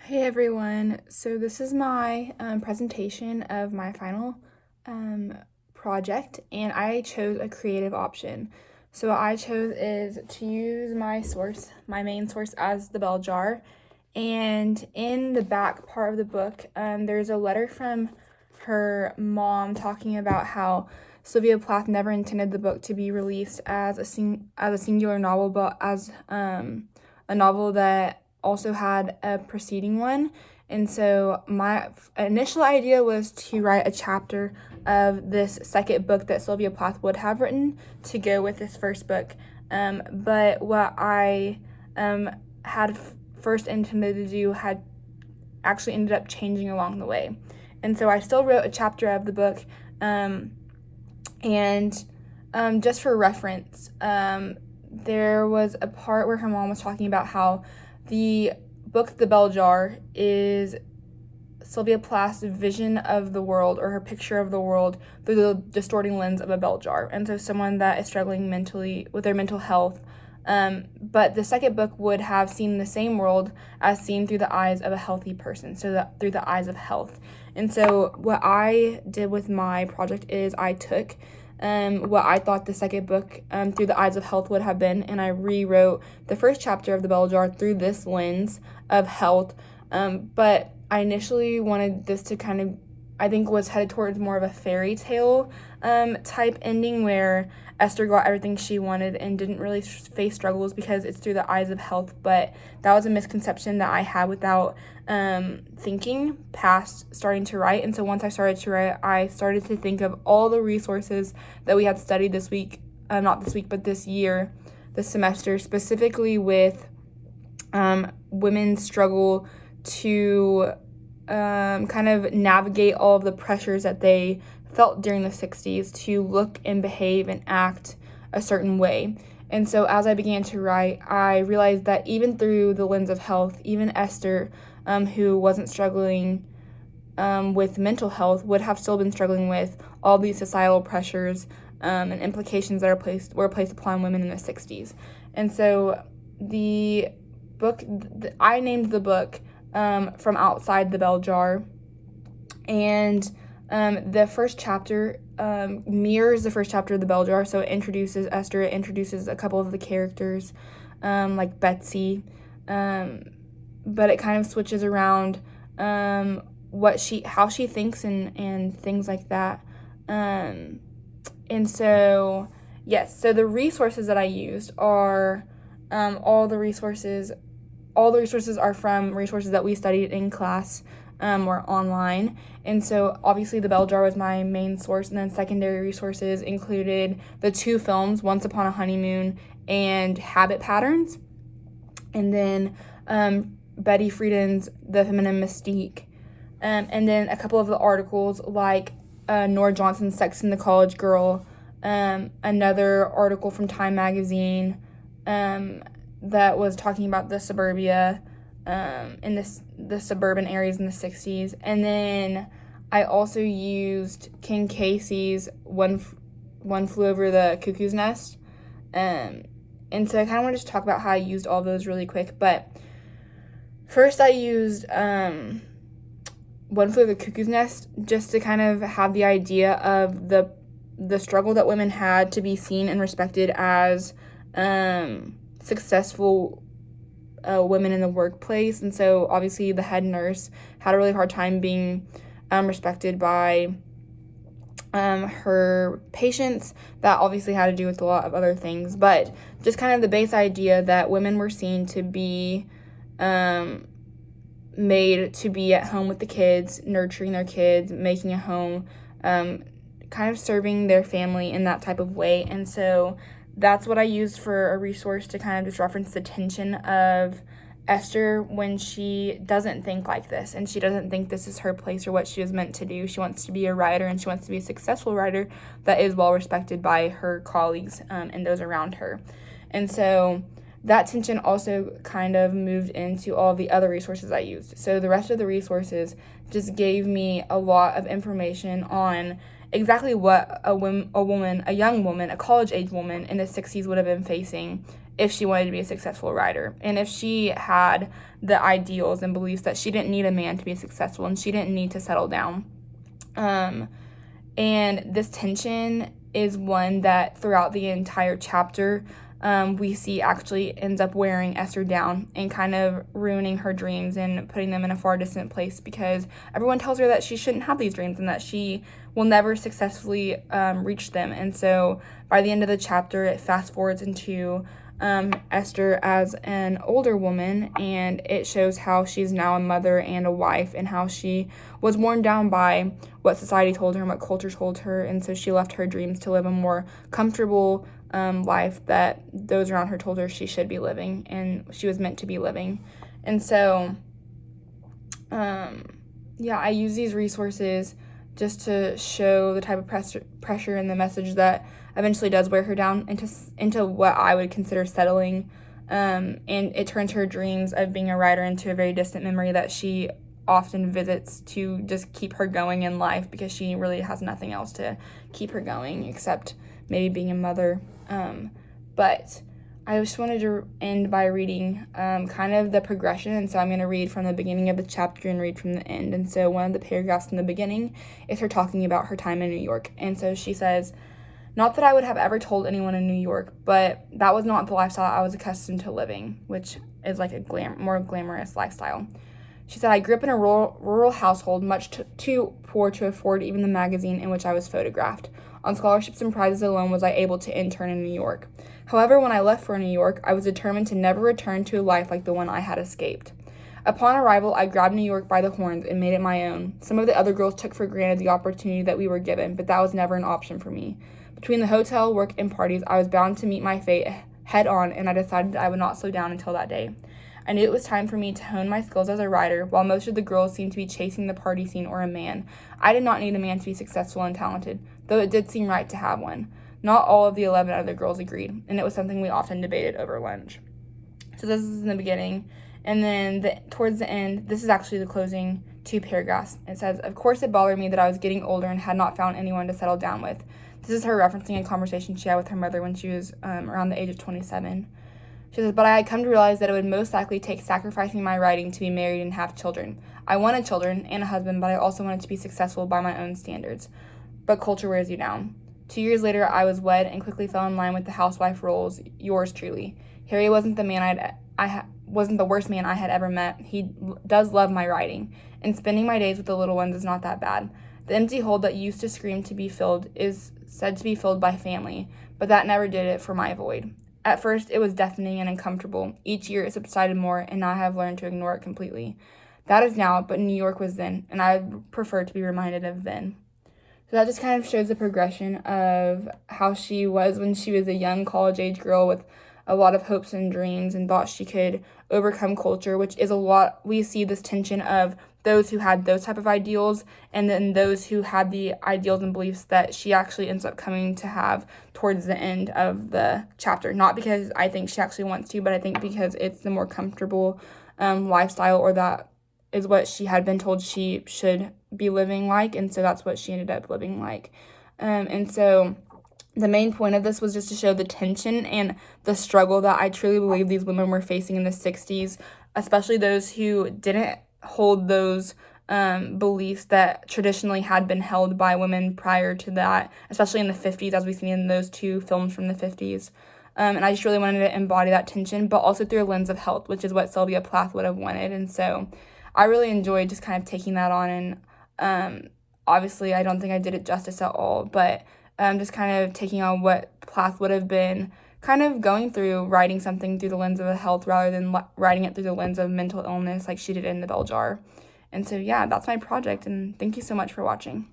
Hey everyone, so this is my presentation of my final um, project, and I chose a creative option. So what I chose is to use my main source, as the bell jar. And in the back part of the book, there's a letter from her mom talking about how Sylvia Plath never intended the book to be released as a singular novel, but as a novel that also had a preceding one. And so my initial idea was to write a chapter of this second book that Sylvia Plath would have written to go with this first book. But what I had first intended to do had actually ended up changing along the way. And so I still wrote a chapter of the book. And just for reference, there was a part where her mom was talking about how the book The Bell Jar is Sylvia Plath's vision of the world, or her picture of the world, through the distorting lens of a bell jar. And so someone that is struggling mentally with their mental health. But the second book would have seen the same world as seen through the eyes of a healthy person, so through the eyes of health. And so what I did with my project is I took what I thought the second book, through the eyes of health, would have been, and I rewrote the first chapter of The Bell Jar through this lens of health. But I initially wanted this to kind of, I think, was headed towards more of a fairy tale type ending, where Esther got everything she wanted and didn't really face struggles because it's through the eyes of health. But that was a misconception that I had without thinking past starting to write. And so once I started to write, I started to think of all the resources that we had studied this week, not this week, but this year, this semester, specifically with women's struggle to kind of navigate all of the pressures that they felt during the 60s to look and behave and act a certain way. And so as I began to write, I realized that even through the lens of health, even Esther, who wasn't struggling with mental health, would have still been struggling with all these societal pressures and implications that were placed upon women in the 60s. And so the book, I named the book From Outside the Bell Jar, and the first chapter mirrors the first chapter of The Bell Jar. So it introduces Esther, it introduces a couple of the characters, like Betsy, but it kind of switches around how she thinks and things like that. And so, yes, so the resources that I used are all the resources are from resources that we studied in class or online. And so obviously the bell jar was my main source, and then secondary resources included the two films, Once Upon a Honeymoon and Habit Patterns, and then Betty Friedan's The Feminine Mystique, and then a couple of the articles like Nora Johnson's Sex and the College Girl, another article from Time Magazine that was talking about the suburbia in the suburban areas in the 60s. And then I also used King Casey's One Flew Over the Cuckoo's Nest. And so I kind of want to just talk about how I used all those really quick. But first I used One Flew Over the Cuckoo's Nest just to kind of have the idea of the struggle that women had to be seen and respected as successful women in the workplace. And so obviously the head nurse had a really hard time being respected by her patients. That obviously had to do with a lot of other things, but just kind of the base idea that women were seen to be made to be at home with the kids, nurturing their kids, making a home, kind of serving their family in that type of way. And so that's what I used for a resource to kind of just reference the tension of Esther when she doesn't think like this, and she doesn't think this is her place or what she was meant to do. She wants to be a writer, and she wants to be a successful writer that is well respected by her colleagues and those around her. And so that tension also kind of moved into all the other resources I used. So the rest of the resources just gave me a lot of information on exactly what a young woman, a college-age woman in the 60s would have been facing if she wanted to be a successful writer, and if she had the ideals and beliefs that she didn't need a man to be successful and she didn't need to settle down. And this tension is one that throughout the entire chapter we see actually ends up wearing Esther down and kind of ruining her dreams and putting them in a far distant place, because everyone tells her that she shouldn't have these dreams and that she will never successfully reach them. And so by the end of the chapter, it fast forwards into Esther as an older woman, and it shows how she's now a mother and a wife, and how she was worn down by what society told her and what culture told her, and so she left her dreams to live a more comfortable life that those around her told her she should be living and she was meant to be living. And so I use these resources just to show the type of pressure and the message that eventually does wear her down into what I would consider settling, and it turns her dreams of being a writer into a very distant memory that she often visits to just keep her going in life, because she really has nothing else to keep her going except maybe being a mother. But I just wanted to end by reading kind of the progression, and so I'm going to read from the beginning of the chapter and read from the end. And so one of the paragraphs in the beginning is her talking about her time in New York, and so she says, "Not that I would have ever told anyone in New York, but that was not the lifestyle I was accustomed to living," which is like a more glamorous lifestyle. She said, "I grew up in a rural household, much too poor to afford even the magazine in which I was photographed. On scholarships and prizes alone was I able to intern in New York. However, when I left for New York, I was determined to never return to a life like the one I had escaped. Upon arrival, I grabbed New York by the horns and made it my own. Some of the other girls took for granted the opportunity that we were given, but that was never an option for me. Between the hotel, work, and parties, I was bound to meet my fate head on, and I decided I would not slow down until that day. I knew it was time for me to hone my skills as a writer. While most of the girls seemed to be chasing the party scene or a man, I did not need a man to be successful and talented, though it did seem right to have one. Not all of the 11 other girls agreed, and it was something we often debated over lunch." So this is in the beginning, and then towards the end, this is actually the closing 2 paragraphs. It says, "Of course it bothered me that I was getting older and had not found anyone to settle down with." This is her referencing a conversation she had with her mother when she was around the age of 27. She says, "But I had come to realize that it would most likely take sacrificing my writing to be married and have children. I wanted children and a husband, but I also wanted to be successful by my own standards. But culture wears you down. 2 years later, I was wed and quickly fell in line with the housewife roles. Yours truly. Harry wasn't the man wasn't the worst man I had ever met. He does love my writing, and spending my days with the little ones is not that bad. The empty hole that used to scream to be filled is said to be filled by family, but that never did it for my void. At first, it was deafening and uncomfortable. Each year, it subsided more, and now I have learned to ignore it completely. That is now, but New York was then, and I would prefer to be reminded of then." So that just kind of shows the progression of how she was when she was a young college-age girl with a lot of hopes and dreams and thought she could overcome culture, which is a lot. We see this tension of those who had those type of ideals and then those who had the ideals and beliefs that she actually ends up coming to have towards the end of the chapter. Not because I think she actually wants to, but I think because it's the more comfortable lifestyle, or that is what she had been told she should be living like, and so that's what she ended up living like. And so the main point of this was just to show the tension and the struggle that I truly believe these women were facing in the 60s, especially those who didn't hold those beliefs that traditionally had been held by women prior to that, especially in the 50s, as we've seen in those 2 films from the 50s. And I just really wanted to embody that tension, but also through a lens of health, which is what Sylvia Plath would have wanted. And so I really enjoyed just kind of taking that on, and obviously I don't think I did it justice at all, but just kind of taking on what Plath would have been kind of going through, writing something through the lens of health rather than writing it through the lens of mental illness like she did in The Bell Jar. And so, yeah, that's my project, and thank you so much for watching.